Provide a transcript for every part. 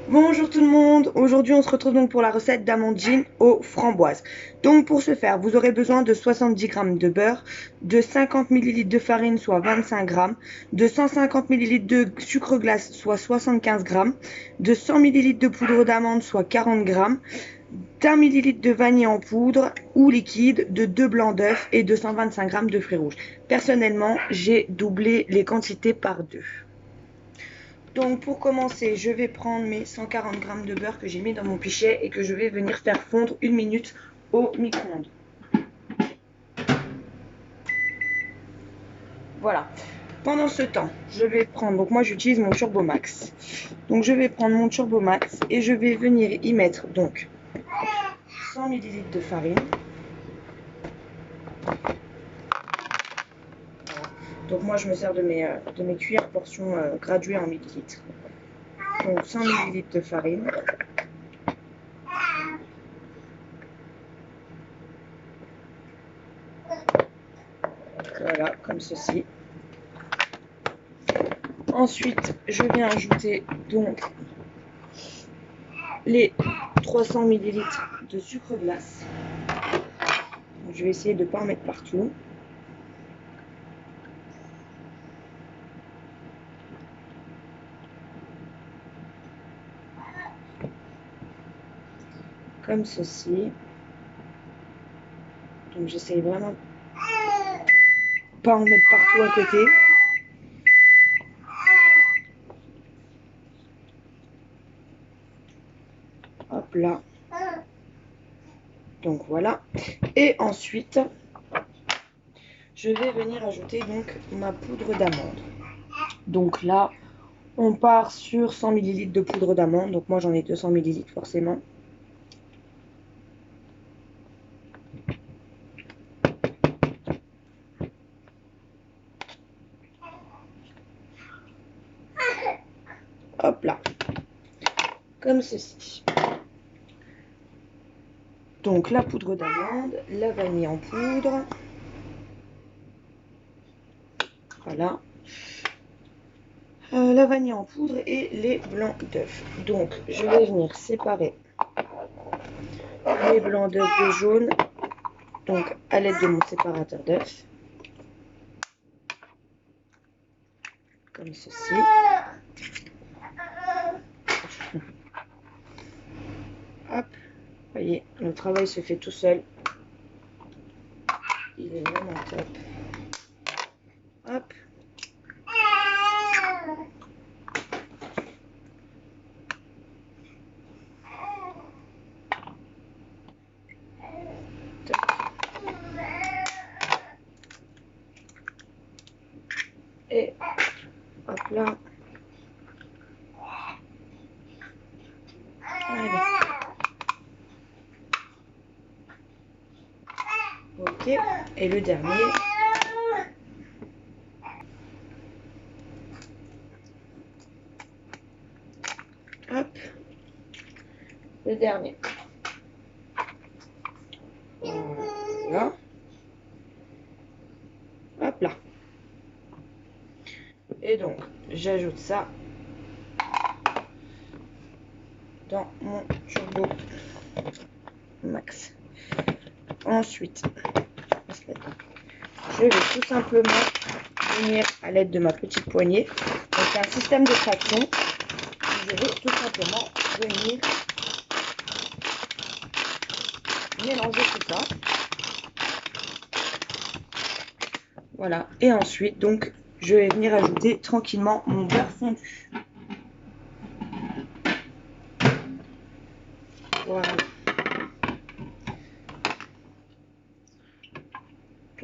Bonjour tout le monde, aujourd'hui on se retrouve donc pour la recette d'amandine aux framboises. Donc pour ce faire, vous aurez besoin de 70 g de beurre, de 50 ml de farine soit 25 g, de 150 ml de sucre glace soit 75 g, de 100 ml de poudre d'amande soit 40 g, d'un millilitre de vanille en poudre ou liquide, de 2 blancs d'œufs et 225 g de fruits rouges. Personnellement, j'ai doublé les quantités par deux. Donc pour commencer, je vais prendre mes 140 g de beurre que j'ai mis dans mon pichet et que je vais venir faire fondre 1 minute au micro-ondes. Voilà. Pendant ce temps, je vais prendre, donc moi j'utilise mon Turbo Max. Donc je vais prendre mon Turbo Max et je vais venir y mettre donc 100 ml de farine. Donc moi je me sers de mes cuillères portions graduées en millilitres. Donc 100 ml de farine. Voilà, comme ceci. Ensuite, je viens ajouter donc les 300 ml de sucre glace. Donc, je vais essayer de ne pas en mettre partout. Comme ceci. Donc j'essaye vraiment de pas en mettre partout à côté. Hop là. Donc voilà. Et ensuite, je vais venir ajouter donc ma poudre d'amande. Donc là, on part sur 100 ml de poudre d'amande. Donc moi j'en ai 200 ml forcément. Hop là. Comme ceci. Donc la poudre d'amande, la vanille en poudre. Voilà. La vanille en poudre et les blancs d'œufs. Donc je vais venir séparer les blancs d'œufs de jaune, donc à l'aide de mon séparateur d'œufs, comme ceci. Hop, vous voyez, le travail se fait tout seul. Il est vraiment top. Hop. Et hop là. Allez. Ok. Et le dernier. Hop. Le dernier. Voilà. Hop là. Et donc, j'ajoute ça dans mon Turbo Max. Ensuite, je vais tout simplement venir à l'aide de ma petite poignée. Donc c'est un système de traction. Je vais tout simplement venir mélanger tout ça. Voilà. Et ensuite, donc, je vais venir ajouter tranquillement mon beurre fondu. Voilà.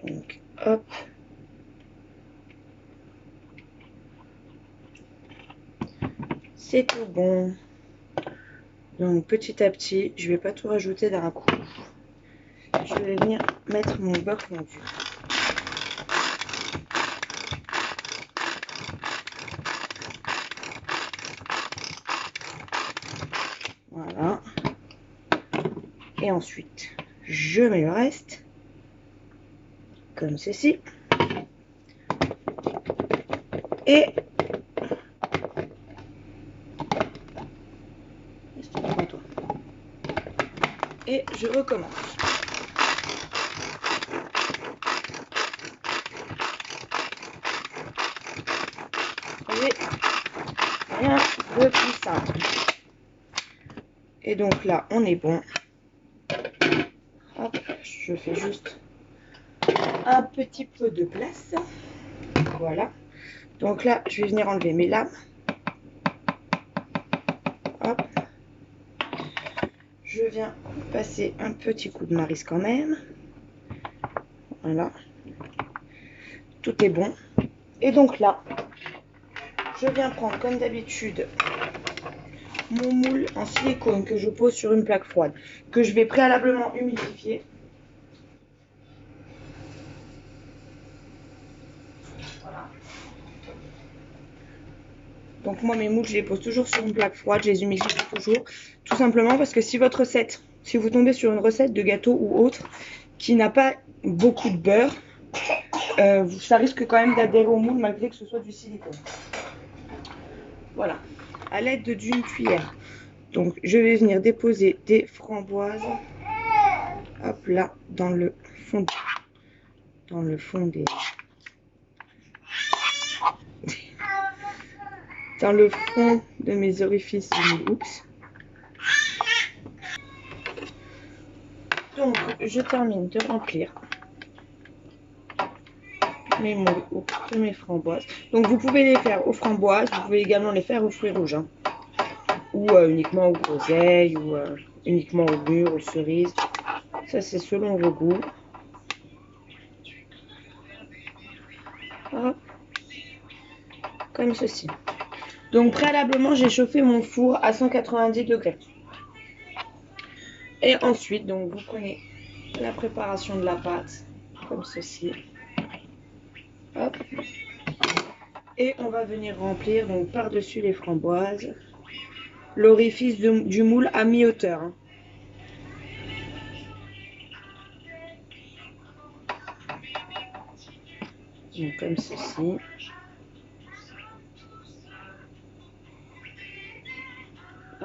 Donc, hop. C'est tout bon. Donc, petit à petit, je ne vais pas tout rajouter d'un coup. Je vais venir mettre mon beurre fondu. Voilà. Et ensuite, je mets le reste. Comme ceci. Et et je recommence. Vous voyez, rien de plus simple. Et donc là, on est bon. Hop, je fais juste un petit peu de place. Voilà. Donc là, je vais venir enlever mes lames. Hop. Je viens passer un petit coup de maryse quand même. Voilà. Tout est bon. Et donc là, je viens prendre comme d'habitude mon moule en silicone que je pose sur une plaque froide, que je vais préalablement humidifier. Voilà. Donc moi mes moules je les pose toujours sur une plaque froide, je les humidifie toujours, tout simplement parce que si votre recette, si vous tombez sur une recette de gâteau ou autre qui n'a pas beaucoup de beurre, ça risque quand même d'adhérer au moule malgré que ce soit du silicone. Voilà, à l'aide d'une cuillère. Donc je vais venir déposer des framboises, hop là, dans le fond des dans le fond de mes orifices du moule. Oups. Donc je termine de remplir mes moules de mes framboises. Donc vous pouvez les faire aux framboises, vous pouvez également les faire aux fruits rouges, hein. Ou uniquement aux groseilles, ou uniquement aux mûres, aux cerises. Ça c'est selon vos goûts. Hop. Comme ceci. Donc préalablement j'ai chauffé mon four à 190 degrés. Et ensuite donc vous prenez la préparation de la pâte comme ceci. Hop. Et on va venir remplir donc par-dessus les framboises l'orifice du moule à mi-hauteur, hein. Donc comme ceci.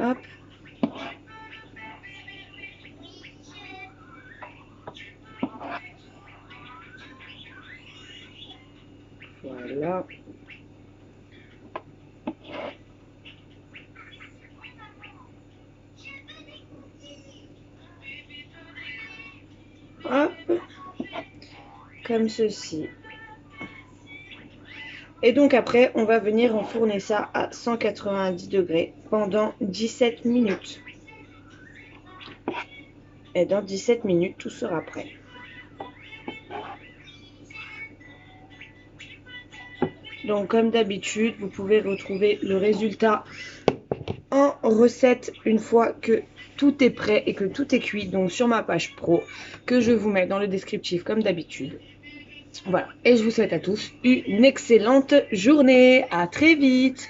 Hop. Voilà. Hop. Comme ceci. Et donc après, on va venir enfourner ça à 190 degrés pendant 17 minutes. Et dans 17 minutes, tout sera prêt. Donc comme d'habitude, vous pouvez retrouver le résultat en recette une fois que tout est prêt et que tout est cuit, donc sur ma page pro, que je vous mets dans le descriptif comme d'habitude. Voilà, et je vous souhaite à tous une excellente journée. À très vite.